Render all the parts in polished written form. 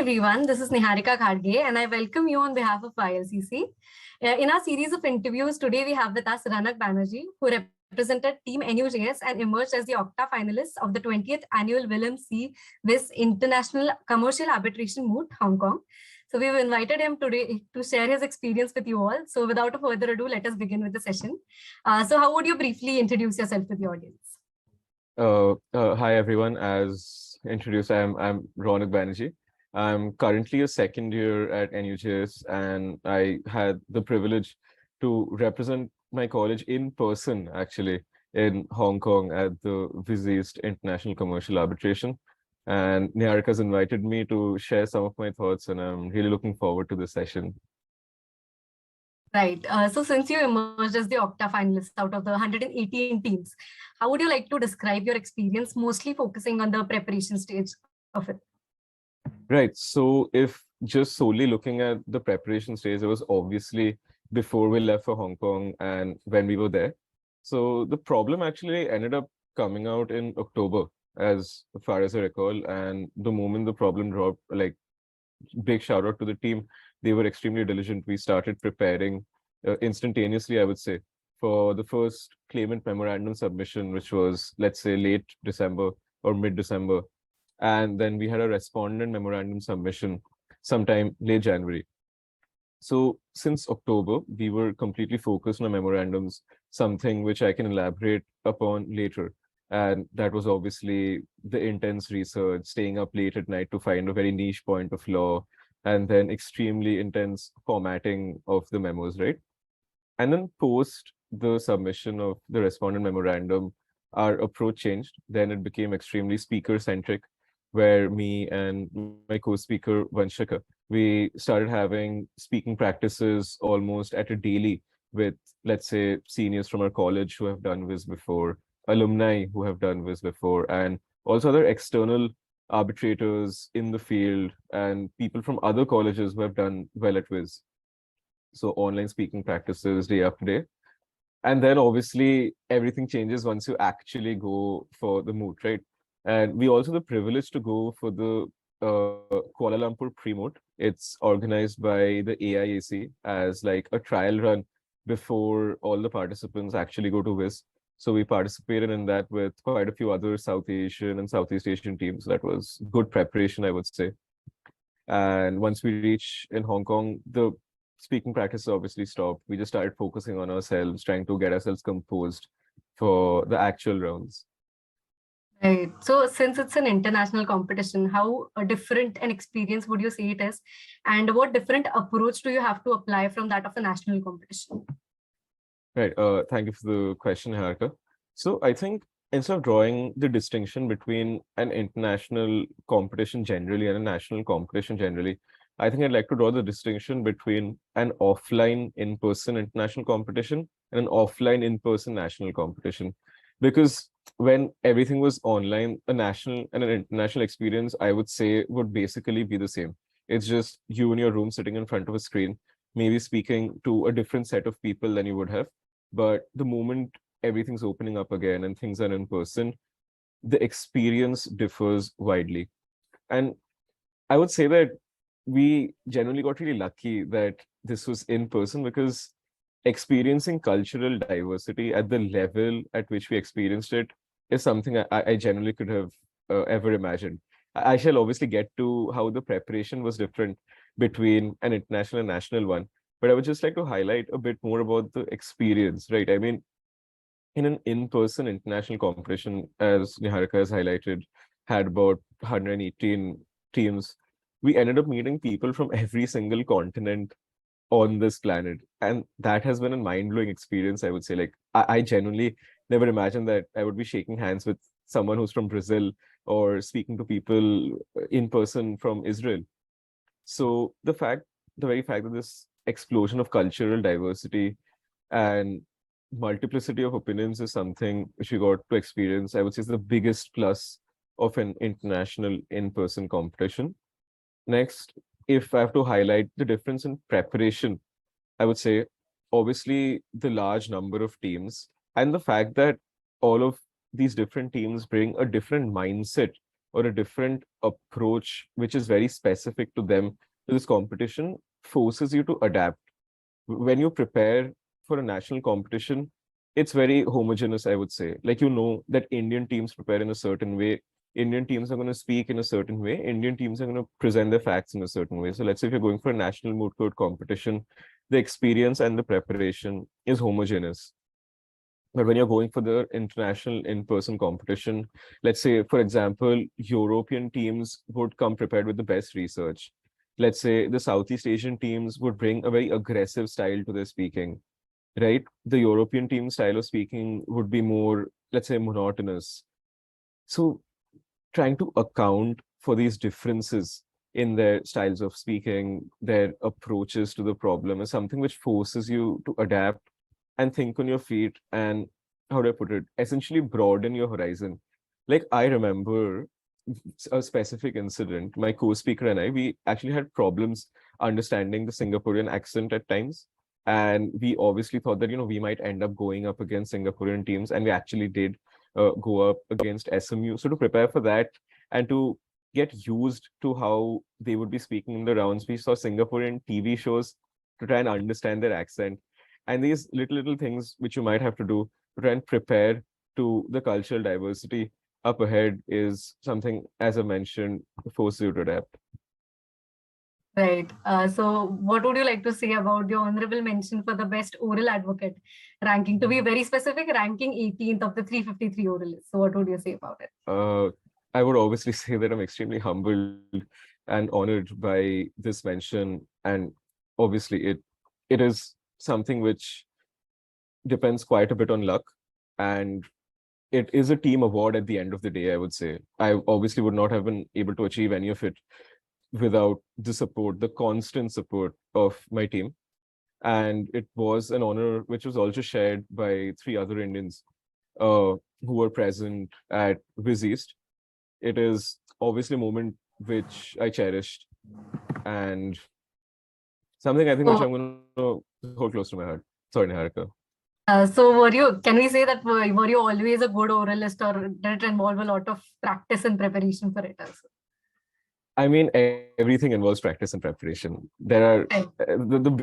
everyone, this is Nihareeka Ghadage and I welcome you on behalf of YLCC. In our series of interviews, today we have with us Ranak Banerji, who represented Team NUJS and emerged as the Octa-Finalist of the 20th Annual Willem C with International Commercial Arbitration Moot, Hong Kong. So we've invited him today to share his experience with you all. So without further ado, let us begin with the session. So how would you briefly introduce yourself to the audience? Hi everyone, as introduced, I'm Ranak Banerji. I'm currently a second year at NUJS and I had the privilege to represent my college in person actually in Hong Kong at the busiest International Commercial Arbitration. And Nihareeka's invited me to share some of my thoughts and I'm really looking forward to this session. Right. So since you emerged as the Octa-Finalist out of the 118 teams, how would you like to describe your experience, mostly focusing on the preparation stage of it? Right. So if just solely looking at the preparation stage, it was obviously before we left for Hong Kong and when we were there. So the problem actually ended up coming out in October, as far as I recall. And the moment the problem dropped, like, big shout out to the team. They were extremely diligent. We started preparing instantaneously, I would say, for the first claimant memorandum submission, which was, let's say, late December or mid-December. And then we had a respondent memorandum submission sometime late January. So since October, we were completely focused on memorandums, something which I can elaborate upon later. And that was obviously the intense research, staying up late at night to find a very niche point of law, and then extremely intense formatting of the memos, right? And then post the submission of the respondent memorandum, our approach changed. Then it became extremely speaker-centric, where me and my co-speaker, Vanshika, we started having speaking practices almost at a daily with, let's say, seniors from our college who have done this before, alumni who have done this before, and also other external arbitrators in the field and people from other colleges who have done well at Viz. So online speaking practices day after day. And then obviously everything changes once you actually go for the moot, right? And we also have the privilege to go for the Kuala Lumpur pre-moot. It's organized by the AIAC as like a trial run before all the participants actually go to Viz. So we participated in that with quite a few other South Asian and Southeast Asian teams. That was good preparation, I would say. And once we reach in Hong Kong, the speaking practice obviously stopped. We just started focusing on ourselves, trying to get ourselves composed for the actual rounds. Right. So since it's an international competition, how different an experience would you say it is? And what different approach do you have to apply from that of a national competition? Right. Thank you for the question, Nihareeka. So I think instead of drawing the distinction between an international competition generally and a national competition generally, I think I'd like to draw the distinction between an offline in-person international competition and an offline in-person national competition. Because when everything was online, a national and an international experience, I would say, would basically be the same. It's just you in your room sitting in front of a screen, maybe speaking to a different set of people than you would have. But the moment everything's opening up again and things are in person, the experience differs widely. And I would say that we generally got really lucky that this was in person, because experiencing cultural diversity at the level at which we experienced it is something I generally could have ever imagined. I shall obviously get to how the preparation was different between an international and national one, but I would just like to highlight a bit more about the experience, right? I mean, in an in-person international competition, as Nihareeka has highlighted, had about 118 teams. We ended up meeting people from every single continent on this planet. And that has been a mind-blowing experience, I would say. Like, I genuinely never imagined that I would be shaking hands with someone who's from Brazil or speaking to people in person from Israel. So the very fact that this explosion of cultural diversity and multiplicity of opinions is something which we got to experience, I would say, is the biggest plus of an international in-person competition. Next, if I have to highlight the difference in preparation, I would say, obviously, the large number of teams and the fact that all of these different teams bring a different mindset or a different approach, which is very specific to them, to this competition, forces you to adapt. When you prepare for a national competition, it's very homogeneous, I would say. Like, you know that Indian teams prepare in a certain way. Indian teams are going to speak in a certain way. Indian teams are going to present their facts in a certain way. So let's say if you're going for a national moot court competition, the experience and the preparation is homogeneous. But when you're going for the international in-person competition, let's say, for example, European teams would come prepared with the best research. Let's say the Southeast Asian teams would bring a very aggressive style to their speaking, right? The European team style of speaking would be more, let's say, monotonous. So trying to account for these differences in their styles of speaking, their approaches to the problem is something which forces you to adapt and think on your feet and, how do I put it, essentially broaden your horizon. Like, I remember a specific incident. My co-speaker and I, we actually had problems understanding the Singaporean accent at times. And we obviously thought that, we might end up going up against Singaporean teams. And we actually did go up against SMU. So to prepare for that and to get used to how they would be speaking in the rounds, we saw Singaporean TV shows to try and understand their accent. And these little things which you might have to do to try and prepare to the cultural diversity up ahead is something, as I mentioned, forces you to adapt. Right. So what would you like to say about your honorable mention for the best oral advocate ranking? To be very specific, ranking 18th of the 353 oralists. So what would you say about it? I would obviously say that I'm extremely humbled and honored by this mention. And obviously it is something which depends quite a bit on luck. And it is a team award at the end of the day, I would say. I obviously would not have been able to achieve any of it without the support, the constant support of my team. And it was an honor which was also shared by 3 other Indians who were present at Viz East. It is obviously a moment which I cherished and something I think which I'm going to hold close to my heart. Sorry, Nihareeka. So can we say that were you always a good oralist, or did it involve a lot of practice and preparation for it also? I mean, everything involves practice and preparation. There are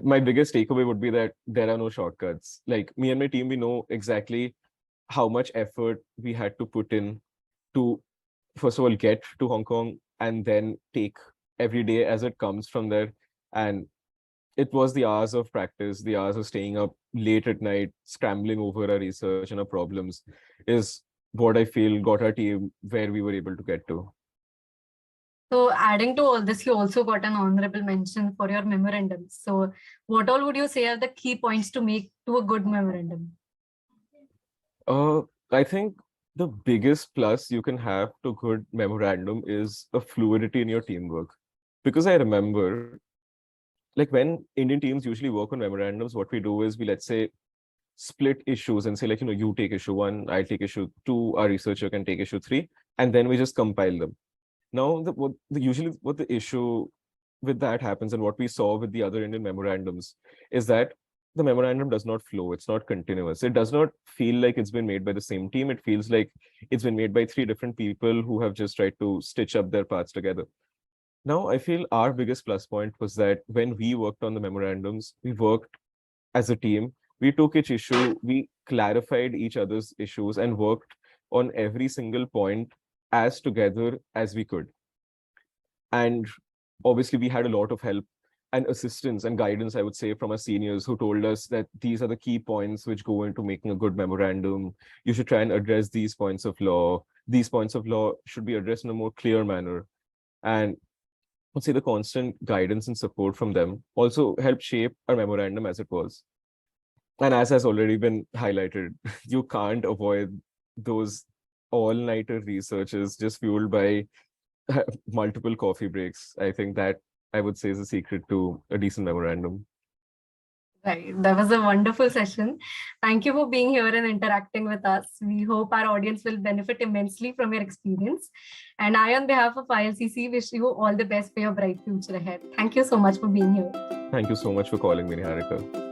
my biggest takeaway would be that there are no shortcuts. Like, me and my team, we know exactly how much effort we had to put in to, first of all, get to Hong Kong and then take every day as it comes from there. And it was the hours of practice, the hours of staying up late at night, scrambling over our research and our problems is what I feel got our team where we were able to get to. So adding to all this, you also got an honorable mention for your memorandums. So what all would you say are the key points to make to a good memorandum? I think the biggest plus you can have to good memorandum is a fluidity in your teamwork. Because I remember, like, when Indian teams usually work on memorandums, what we do is we, let's say, split issues and say, like, you take issue 1, I take issue 2, our researcher can take issue 3, and then we just compile them. Now, usually what the issue with that happens, and what we saw with the other Indian memorandums, is that the memorandum does not flow. It's not continuous. It does not feel like it's been made by the same team. It feels like it's been made by 3 different people who have just tried to stitch up their parts together. Now, I feel our biggest plus point was that when we worked on the memorandums, we worked as a team. We took each issue, we clarified each other's issues, and worked on every single point as together as we could. And obviously, we had a lot of help and assistance and guidance, I would say, from our seniors who told us that these are the key points which go into making a good memorandum. You should try and address these points of law. These points of law should be addressed in a more clear manner. And I would say the constant guidance and support from them also helped shape our memorandum as it was. And as has already been highlighted, you can't avoid those all-nighter researches just fueled by multiple coffee breaks. I think that, I would say, is the secret to a decent memorandum. Right. That was a wonderful session. Thank you for being here and interacting with us. We hope our audience will benefit immensely from your experience. And I, on behalf of YLCC, wish you all the best for your bright future ahead. Thank you so much for being here. Thank you so much for calling me, Nihareeka.